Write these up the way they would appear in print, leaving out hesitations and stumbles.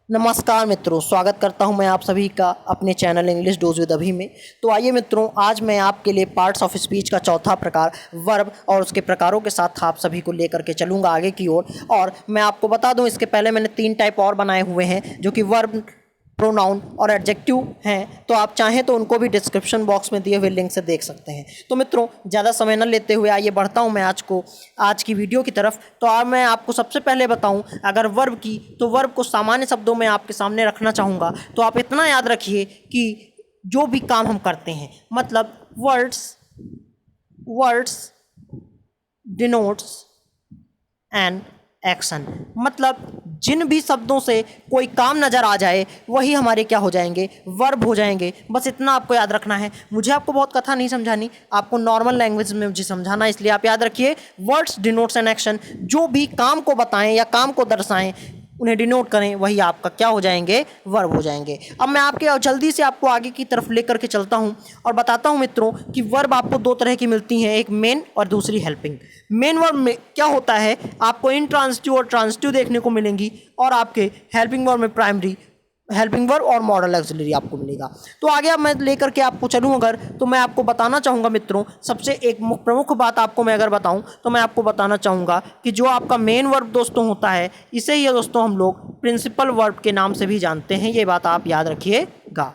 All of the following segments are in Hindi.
नमस्कार मित्रों, स्वागत करता हूं मैं आप सभी का अपने चैनल इंग्लिश डोज विद अभी में। तो आइए मित्रों, आज मैं आपके लिए पार्ट्स ऑफ स्पीच का चौथा प्रकार वर्ब और उसके प्रकारों के साथ आप सभी को लेकर के चलूंगा आगे की ओर। और मैं आपको बता दूं, इसके पहले मैंने 3 टाइप और बनाए हुए हैं जो कि वर्ब, प्रोनाउन और एडजेक्टिव हैं। तो आप चाहें तो उनको भी डिस्क्रिप्शन बॉक्स में दिए हुए लिंक से देख सकते हैं। तो मित्रों, ज़्यादा समय न लेते हुए आइए बढ़ता हूं मैं आज की वीडियो की तरफ। तो अब मैं आपको सबसे पहले बताऊं, अगर वर्ब की, तो वर्ब को सामान्य शब्दों में आपके सामने रखना चाहूँगा। तो आप इतना याद रखिए कि जो भी काम हम करते हैं, मतलब वर्ड्स डिनोट्स एंड एक्शन, मतलब जिन भी शब्दों से कोई काम नज़र आ जाए वही हमारे क्या हो जाएंगे, वर्ब हो जाएंगे। बस इतना आपको याद रखना है। मुझे आपको बहुत कथा नहीं समझानी, आपको नॉर्मल लैंग्वेज में मुझे समझाना, इसलिए आप याद रखिए वर्ड्स डिनोट्स एंड एक्शन, जो भी काम को बताएं या काम को दर्शाएं, उन्हें डिनोट करें, वही आपका क्या हो जाएंगे, वर्ब हो जाएंगे। अब मैं आपके जल्दी से आपको आगे की तरफ लेकर के चलता हूं और बताता हूं मित्रों कि वर्ब आपको 2 तरह की मिलती हैं, एक मेन और दूसरी हेल्पिंग। मेन वर्ब में क्या होता है, आपको इंट्रांसिटिव और ट्रांसिटिव देखने को मिलेंगी, और आपके हेल्पिंग वर्ब में प्राइमरी हेल्पिंग वर्ब और मॉडल ऑक्सिलरी आपको मिलेगा। तो आगे अब मैं लेकर के आपको चलूँ अगर, तो मैं आपको बताना चाहूँगा मित्रों, सबसे एक प्रमुख बात आपको मैं अगर बताऊँ तो मैं आपको बताना चाहूँगा कि जो आपका मेन वर्ब दोस्तों होता है, इसे ही दोस्तों हम लोग प्रिंसिपल वर्ब के नाम से भी जानते हैं। ये बात आप याद रखिएगा,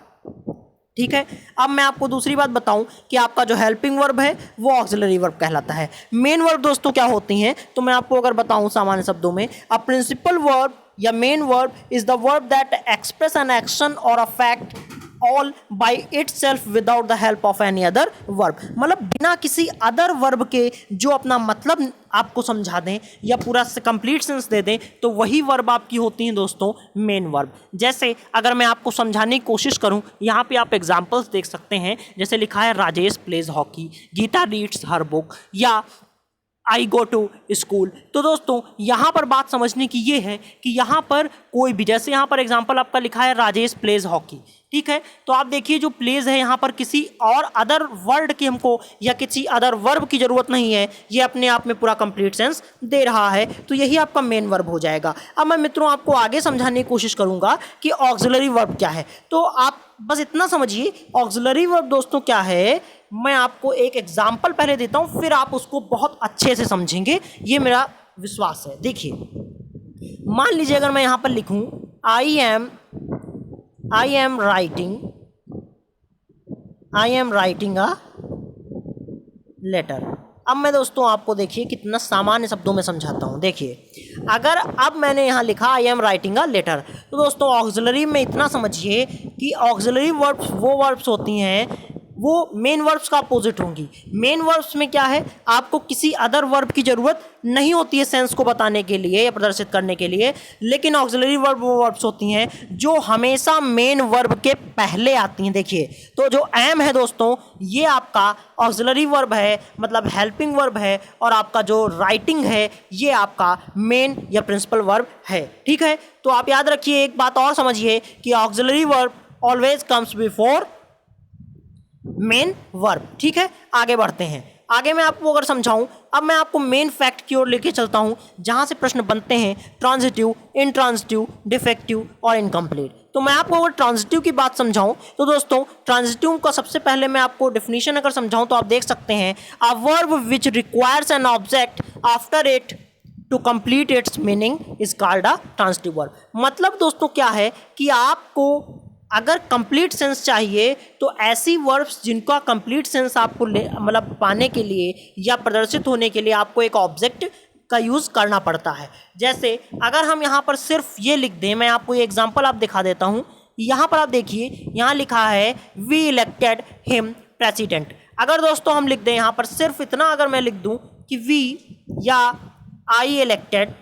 ठीक है। अब मैं आपको दूसरी बात बताऊं कि आपका जो हेल्पिंग वर्ब है वो ऑक्सिलरी वर्ब कहलाता है। मेन वर्ब दोस्तों क्या होती हैं, तो मैं आपको अगर बताऊं सामान्य शब्दों में, अ प्रिंसिपल वर्ब या main verb is the verb that express an action और a fact all by itself without the help of any other verb, मतलब बिना किसी अदर वर्ब के जो अपना मतलब आपको समझा दें या पूरा कंप्लीट सेंस दे दें, तो वही वर्ब आपकी होती हैं दोस्तों मेन वर्ब। जैसे अगर मैं आपको समझाने की कोशिश करूं, यहाँ पे आप एग्जांपल्स देख सकते हैं। जैसे लिखा है Rajesh plays hockey, Geeta reads her book, या आई गो टू स्कूल। तो दोस्तों यहाँ पर बात समझने की ये है कि यहाँ पर कोई भी, जैसे यहाँ पर एग्जाम्पल आपका लिखा है राजेश प्लेज हॉकी, ठीक है। तो आप देखिए जो प्लेज है यहाँ पर किसी और अदर वर्ड की हमको या किसी अदर वर्ब की ज़रूरत नहीं है, ये अपने आप में पूरा कंप्लीट सेंस दे रहा है। तो यही आपका मेन वर्ब हो जाएगा। अब मैं मित्रों आपको आगे समझाने की कोशिश करूँगा कि ऑक्सिलरी वर्ब क्या है। तो आप बस इतना समझिए, ऑक्सिलरी वर्ब दोस्तों क्या है। मैं आपको एक एग्जाम्पल पहले देता हूँ, फिर आप उसको बहुत अच्छे से समझेंगे, ये मेरा विश्वास है। देखिए, मान लीजिए अगर मैं यहाँ पर लिखूँ I am writing a letter. अब मैं दोस्तों आपको देखिए कितना सामान्य शब्दों में समझाता हूँ। देखिए, अगर अब मैंने यहाँ लिखा I am writing a letter, तो दोस्तों ऑक्सिलरी में इतना समझिए कि ऑक्सिलरी वर्ब्स वो वर्ब्स होती हैं, वो मेन वर्ब्स का अपोजिट होंगी। मेन वर्ब्स में क्या है, आपको किसी अदर वर्ब की ज़रूरत नहीं होती है सेंस को बताने के लिए या प्रदर्शित करने के लिए, लेकिन ऑक्सिलरी वर्ब वो वर्ब्स होती हैं जो हमेशा मेन वर्ब के पहले आती हैं। देखिए, तो जो एम है दोस्तों, ये आपका ऑक्सिलरी वर्ब है, मतलब हेल्पिंग वर्ब है, और आपका जो राइटिंग है ये आपका मेन या प्रिंसिपल वर्ब है, ठीक है। तो आप याद रखिए, एक बात और समझिए कि auxiliary verb always comes before main verb, ठीक है। आगे बढ़ते हैं। आगे मैं आपको अगर समझाऊं, अब मैं आपको मेन फैक्ट की ओर लेके चलता हूं, जहां से प्रश्न बनते हैं ट्रांजिटिव, इंट्रांजिटिव, डिफेक्टिव और इनकम्प्लीट। तो मैं आपको अगर ट्रांजिटिव की बात समझाऊं, तो दोस्तों ट्रांजिटिव का सबसे पहले मैं आपको डेफिनेशन अगर समझाऊं तो आप देख सकते हैं, a verb which requires an object after it to complete its meaning is called a transitive verb. मतलब दोस्तों क्या है कि आपको अगर कंप्लीट सेंस चाहिए, तो ऐसी वर्ब्स जिनका कंप्लीट सेंस आपको मतलब पाने के लिए या प्रदर्शित होने के लिए आपको एक ऑब्जेक्ट का यूज़ करना पड़ता है। जैसे अगर हम यहाँ पर सिर्फ ये लिख दें, मैं आपको ये एग्जांपल आप दिखा देता हूँ। यहाँ पर आप देखिए, यहाँ लिखा है वी इलेक्टेड हिम प्रेसिडेंट। अगर दोस्तों हम लिख दें यहाँ पर सिर्फ इतना, अगर मैं लिख दूँ कि वी या आई इलेक्टेड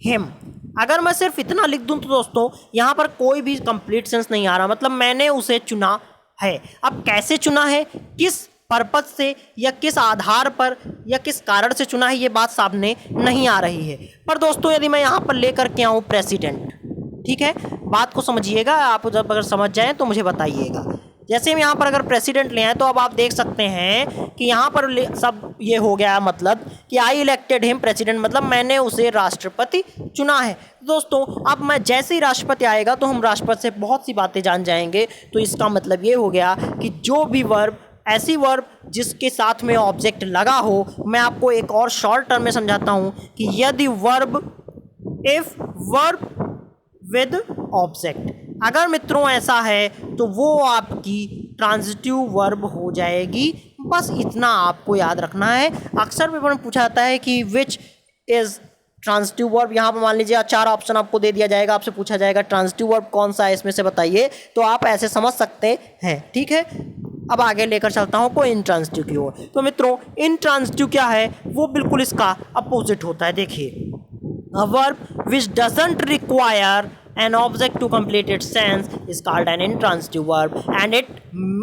हिम, अगर मैं सिर्फ इतना लिख दूं तो दोस्तों यहाँ पर कोई भी कंप्लीट सेंस नहीं आ रहा, मतलब मैंने उसे चुना है। अब कैसे चुना है, किस पर्पज से या किस आधार पर या किस कारण से चुना है, ये बात सामने नहीं आ रही है। पर दोस्तों यदि मैं यहाँ पर लेकर के आऊँ प्रेसिडेंट, ठीक है, बात को समझिएगा, आप जब अगर समझ जाएं तो मुझे बताइएगा। जैसे हम यहाँ पर अगर प्रेसिडेंट ले आए तो अब आप देख सकते हैं कि यहाँ पर सब ये हो गया, मतलब कि आई इलेक्टेड हिम प्रेसिडेंट, मतलब मैंने उसे राष्ट्रपति चुना है। दोस्तों अब मैं जैसे ही राष्ट्रपति आएगा तो हम राष्ट्रपति से बहुत सी बातें जान जाएंगे। तो इसका मतलब ये हो गया कि जो भी वर्ब, ऐसी वर्ब जिसके साथ में ऑब्जेक्ट लगा हो, मैं आपको एक और शॉर्ट टर्म में समझाता हूँ कि यदि verb, if verb with object, अगर मित्रों ऐसा है तो वो आपकी ट्रांजिटिव वर्ब हो जाएगी। बस इतना आपको याद रखना है। अक्सर पेपर में पूछा जाता है कि विच इज ट्रांजिटिव वर्ब। यहाँ पर मान लीजिए 4 ऑप्शन आपको दे दिया जाएगा, आपसे पूछा जाएगा ट्रांजिटिव वर्ब कौन सा है इसमें से बताइए, तो आप ऐसे समझ सकते हैं। ठीक है, अब आगे लेकर चलता हूँ कोई इंट्रांजिटिव की ओर। तो मित्रों इंट्रांजिटिव क्या है, वो बिल्कुल इसका अपोजिट होता है। देखिए, a verb which doesn't require an object to complete its sense is called an intransitive verb and it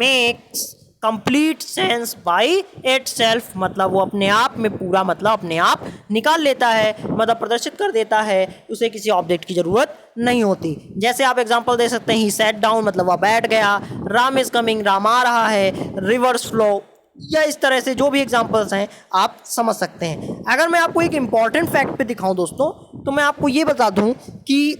makes complete sense by itself, मतलब वो अपने आप में पूरा मतलब अपने आप निकाल लेता है, मतलब प्रदर्शित कर देता है, उसे किसी ऑब्जेक्ट की ज़रूरत नहीं होती। जैसे आप एग्जांपल दे सकते हैं, ही सैट डाउन मतलब वह बैठ गया, राम इज़ कमिंग राम आ रहा है, रिवर्स फ्लो, या इस तरह से जो भी एग्जांपल्स हैं आप समझ सकते हैं। अगर मैं आपको एक इम्पॉर्टेंट फैक्ट पे दिखाऊं दोस्तों, तो मैं आपको ये बता दूं कि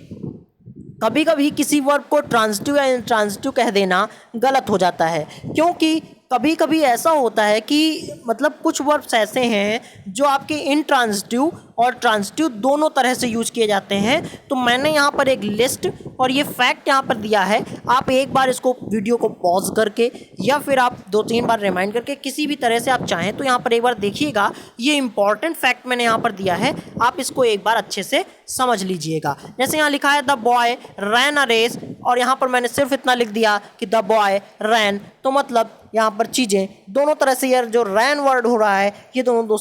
कभी कभी किसी वर्ब को ट्रांजिटिव या इंट्रांजिटिव कह देना गलत हो जाता है, क्योंकि कभी कभी ऐसा होता है कि मतलब कुछ वर्ब्स ऐसे हैं जो आपके इंट्रांजिटिव और ट्रांजिटिव दोनों तरह से यूज किए जाते हैं। तो मैंने यहाँ पर एक लिस्ट और ये फैक्ट यहाँ पर दिया है, आप एक बार इसको वीडियो को पॉज करके या फिर आप 2-3 बार रिमाइंड करके किसी भी तरह से आप चाहें तो यहाँ पर एक बार देखिएगा। ये इंपॉर्टेंट फैक्ट मैंने यहाँ पर दिया है, आप इसको एक बार अच्छे से समझ लीजिएगा। जैसे यहाँ लिखा है the boy ran a race, और यहाँ पर मैंने सिर्फ इतना लिख दिया कि द बॉय रैन, तो मतलब यहाँ पर चीज़ें दोनों तरह से, यार जो रैन वर्ड हो रहा है ये दोनों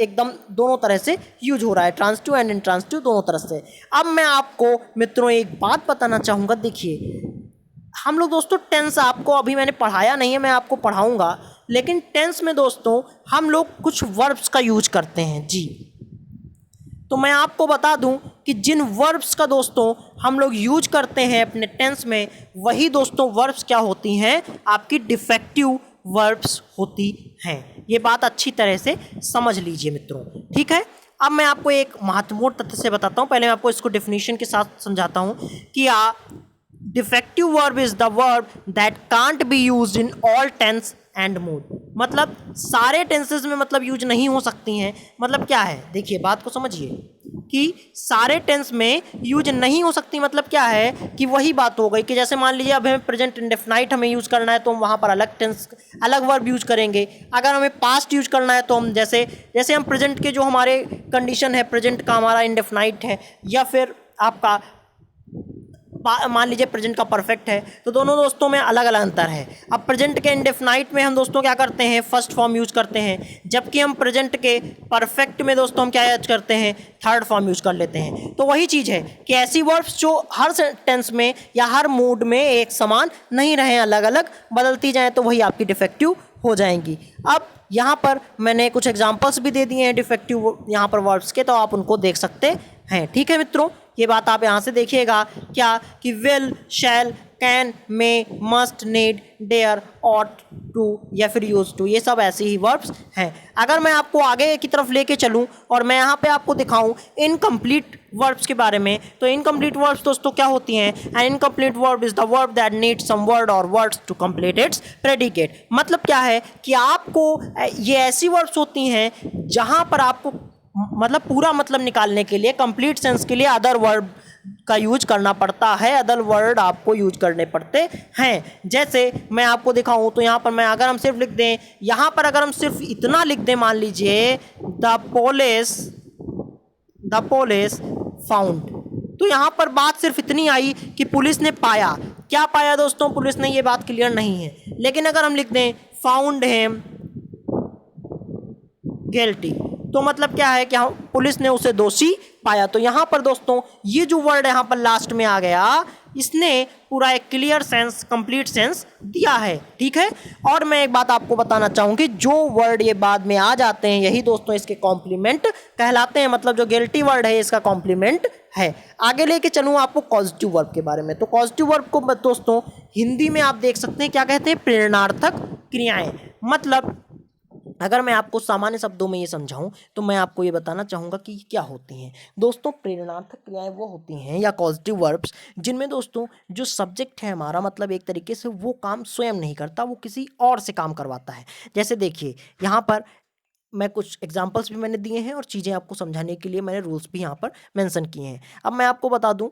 एकदम दोनों तरह से यूज हो रहा है, ट्रांजिटिव एंड इंट्रांजिटिव दोनों तरह से। अब मैं आपको मित्रों एक बात बताना चाहूँगा। देखिए, हम लोग दोस्तों टेंस आपको अभी मैंने पढ़ाया नहीं है, मैं आपको पढ़ाऊँगा, लेकिन टेंस में दोस्तों हम लोग कुछ वर्ब्स का यूज करते हैं जी। तो मैं आपको बता दूं कि जिन वर्ब्स का दोस्तों हम लोग यूज करते हैं अपने टेंस में, वही दोस्तों वर्ब्स क्या होती हैं, आपकी डिफेक्टिव वर्ब्स होती हैं। ये बात अच्छी तरह से समझ लीजिए मित्रों, ठीक है। अब मैं आपको एक महत्वपूर्ण तथ्य से बताता हूँ, पहले मैं आपको इसको डेफिनेशन के साथ समझाता हूँ कि defective verb is the verb that can't be used in all tense and mood, मतलब सारे टेंसेस में मतलब यूज नहीं हो सकती हैं। मतलब क्या है, देखिए बात को समझिए कि सारे टेंस में यूज नहीं हो सकती, मतलब क्या है कि वही बात हो गई कि जैसे मान लीजिए अब हमें प्रेजेंट इंडेफिनाइट हमें यूज़ करना है तो हम वहाँ पर अलग टेंस अलग वर्ब यूज करेंगे। अगर हमें पास्ट यूज करना है तो हम जैसे हम प्रेजेंट के जो हमारे कंडीशन है, प्रेजेंट का हमारा इंडेफिनाइट है या फिर आपका मान लीजिए प्रेजेंट का परफेक्ट है, तो दोनों दोस्तों में अलग अलग अंतर है। अब प्रेजेंट के इंडेफिनाइट में हम दोस्तों क्या करते हैं, फर्स्ट फॉर्म यूज करते हैं, जबकि हम प्रेजेंट के परफेक्ट में दोस्तों हम क्या यूज करते हैं, थर्ड फॉर्म यूज कर लेते हैं। तो वही चीज़ है कि ऐसी वर्ब्स जो हर टेंस में या हर मूड में एक समान नहीं रहे, अलग अलग बदलती जाएँ, तो वही आपकी डिफेक्टिव हो जाएंगी। अब यहाँ पर मैंने कुछ एग्जाम्पल्स भी दे दिए हैं डिफेक्टिव यहाँ पर वर्ब्स के, तो आप उनको देख सकते हैं। ठीक है मित्रों, ये बात आप यहाँ से देखिएगा क्या कि will, shall, can, may, must, need, dare, ought to या फिर यूज टू, ये सब ऐसे ही वर्ब्स हैं। अगर मैं आपको आगे की तरफ लेके चलूँ और मैं यहाँ पे आपको दिखाऊँ इनकम्प्लीट वर्ब्स के बारे में, तो इनकम्प्लीट वर्ब्स दोस्तों क्या होती हैं, an incomplete verb is the verb that need some word और words to complete its predicate. मतलब क्या है कि आपको ये ऐसी वर्ब्स होती हैं जहाँ पर आपको मतलब पूरा मतलब निकालने के लिए, कंप्लीट सेंस के लिए अदर वर्ड का यूज करना पड़ता है, अदर वर्ड आपको यूज करने पड़ते हैं। जैसे मैं आपको दिखाऊं तो यहाँ पर मैं अगर हम सिर्फ लिख दें, यहाँ पर अगर हम सिर्फ इतना लिख दें, मान लीजिए द पुलिस फाउंड, तो यहाँ पर बात सिर्फ इतनी आई कि पुलिस ने पाया। क्या पाया दोस्तों, पुलिस ने, ये बात क्लियर नहीं है। लेकिन अगर हम लिख दें फाउंड हिम गिल्टी, तो मतलब क्या है कि पुलिस ने उसे दोषी पाया। तो यहाँ पर दोस्तों ये जो वर्ड यहाँ पर लास्ट में आ गया, इसने पूरा एक क्लियर सेंस, कंप्लीट सेंस दिया है। ठीक है, और मैं एक बात आपको बताना चाहूँगी, जो वर्ड ये बाद में आ जाते हैं यही दोस्तों इसके कॉम्प्लीमेंट कहलाते हैं, मतलब जो गिल्टी वर्ड है इसका कॉम्प्लीमेंट है। आगे लेके चलूँ आपको कॉजेटिव वर्ब के बारे में। तो पॉजिटिव वर्ब को दोस्तों हिंदी में आप देख सकते हैं क्या कहते हैं, प्रेरणार्थक क्रियाएं। मतलब अगर मैं आपको सामान्य शब्दों में ये समझाऊं तो मैं आपको ये बताना चाहूँगा कि क्या होती हैं दोस्तों। प्रेरणार्थक क्रियाएं वो होती हैं या पॉजिटिव वर्ब्स जिनमें दोस्तों जो सब्जेक्ट है हमारा, मतलब एक तरीके से वो काम स्वयं नहीं करता, वो किसी और से काम करवाता है। जैसे देखिए यहाँ पर मैं कुछ एग्जाम्पल्स भी मैंने दिए हैं और चीज़ें आपको समझाने के लिए मैंने रूल्स भी यहाँ पर मेंशन किए हैं। अब मैं आपको बता दूं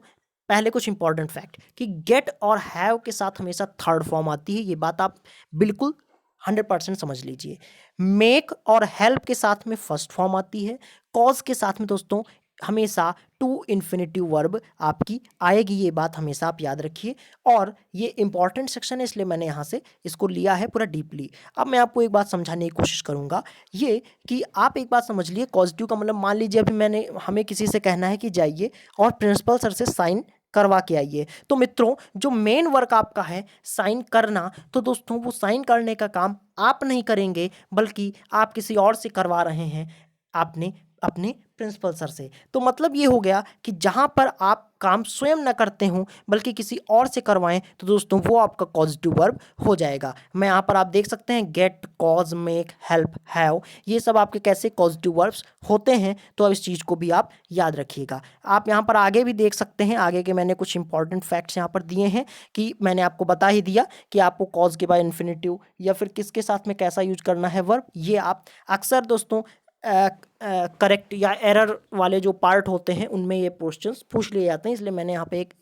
पहले कुछ इंपॉर्टेंट फैक्ट कि गेट और हैव के साथ हमेशा थर्ड फॉर्म आती है, ये बात आप बिल्कुल 100% समझ लीजिए। मेक और हेल्प के साथ में फर्स्ट फॉर्म आती है। कॉज के साथ में दोस्तों हमेशा टू इन्फिनेटिव वर्ब आपकी आएगी, ये बात हमेशा आप याद रखिए। और ये इंपॉर्टेंट सेक्शन है इसलिए मैंने यहाँ से इसको लिया है पूरा डीपली। अब मैं आपको एक बात समझाने की कोशिश करूँगा, ये कि आप एक बात समझ लिए, पॉजिटिव का मतलब मान लीजिए अभी हमें किसी से कहना है कि जाइए और प्रिंसिपल सर से साइन करवा के आइए। तो मित्रों जो मेन वर्क आपका है साइन करना, तो दोस्तों वो साइन करने का काम आप नहीं करेंगे बल्कि आप किसी और से करवा रहे हैं, आपने अपने प्रिंसिपल सर से। तो मतलब ये हो गया कि जहाँ पर आप काम स्वयं न करते हों बल्कि किसी और से करवाएं तो दोस्तों वो आपका पॉजिटिव वर्ब हो जाएगा। मैं यहाँ पर आप देख सकते हैं get, cause, make, help, have, ये सब आपके कैसे पॉजिटिव वर्ब्स होते हैं। तो अब इस चीज़ को भी आप याद रखिएगा। आप यहाँ पर आगे भी देख सकते हैं, आगे के मैंने कुछ इंपॉर्टेंट फैक्ट्स यहाँ पर दिए हैं कि मैंने आपको बता ही दिया कि आपको कॉज के बाद इन्फिनेटिव या फिर किसके साथ में कैसा यूज करना है वर्ब। ये आप अक्सर दोस्तों करेक्ट या एरर वाले जो पार्ट होते हैं उनमें ये क्वेश्चंस पूछ लिए जाते हैं, इसलिए मैंने यहाँ पे एक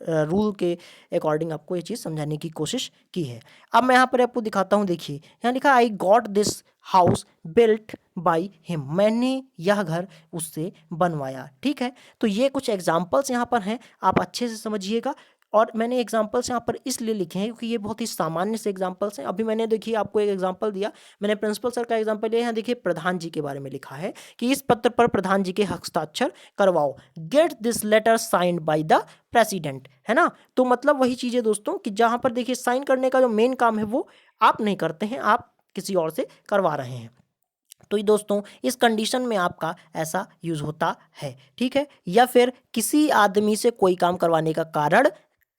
रूल के अकॉर्डिंग आपको ये चीज़ समझाने की कोशिश की है। अब मैं यहाँ पर आपको दिखाता हूँ, देखिए यहाँ लिखा I got this house built by him, मैंने यह घर उससे बनवाया। ठीक है, तो ये कुछ एग्जाम्पल्स यहाँ पर हैं, आप अच्छे से समझिएगा। और मैंने एग्जाम्पल्स यहाँ पर इसलिए लिखे हैं क्योंकि ये बहुत ही सामान्य से एग्जाम्पल्स हैं। अभी मैंने देखिए आपको एक एग्जाम्पल दिया, मैंने प्रिंसिपल सर का एग्जाम्पल लिया। यहाँ देखिए प्रधान जी के बारे में लिखा है कि इस पत्र पर प्रधान जी के हस्ताक्षर करवाओ, get this letter signed by the president, है ना। तो मतलब वही चीज़ है दोस्तों कि जहाँ पर देखिए साइन करने का जो मेन काम है वो आप नहीं करते हैं, आप किसी और से करवा रहे हैं। तो ये दोस्तों इस कंडीशन में आपका ऐसा यूज होता है। ठीक है, या फिर किसी आदमी से कोई काम करवाने का कारण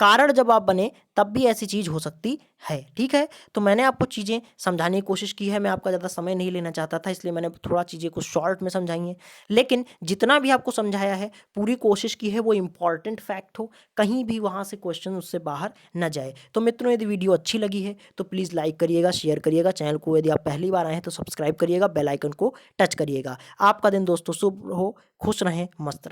कारण जब आप बने तब भी ऐसी चीज हो सकती है। ठीक है, तो मैंने आपको चीज़ें समझाने की कोशिश की है, मैं आपका ज़्यादा समय नहीं लेना चाहता था इसलिए मैंने थोड़ा चीज़ें को शॉर्ट में समझाई हैं। लेकिन जितना भी आपको समझाया है पूरी कोशिश की है वो इंपॉर्टेंट फैक्ट हो, कहीं भी वहाँ से क्वेश्चन उससे बाहर न जाए। तो मित्रों यदि वीडियो अच्छी लगी है तो प्लीज़ लाइक करिएगा, शेयर करिएगा, चैनल को यदि आप पहली बार आए हैं तो सब्सक्राइब करिएगा, बेल आइकन को टच करिएगा। आपका दिन दोस्तों शुभ हो, खुश रहें, मस्त रहें।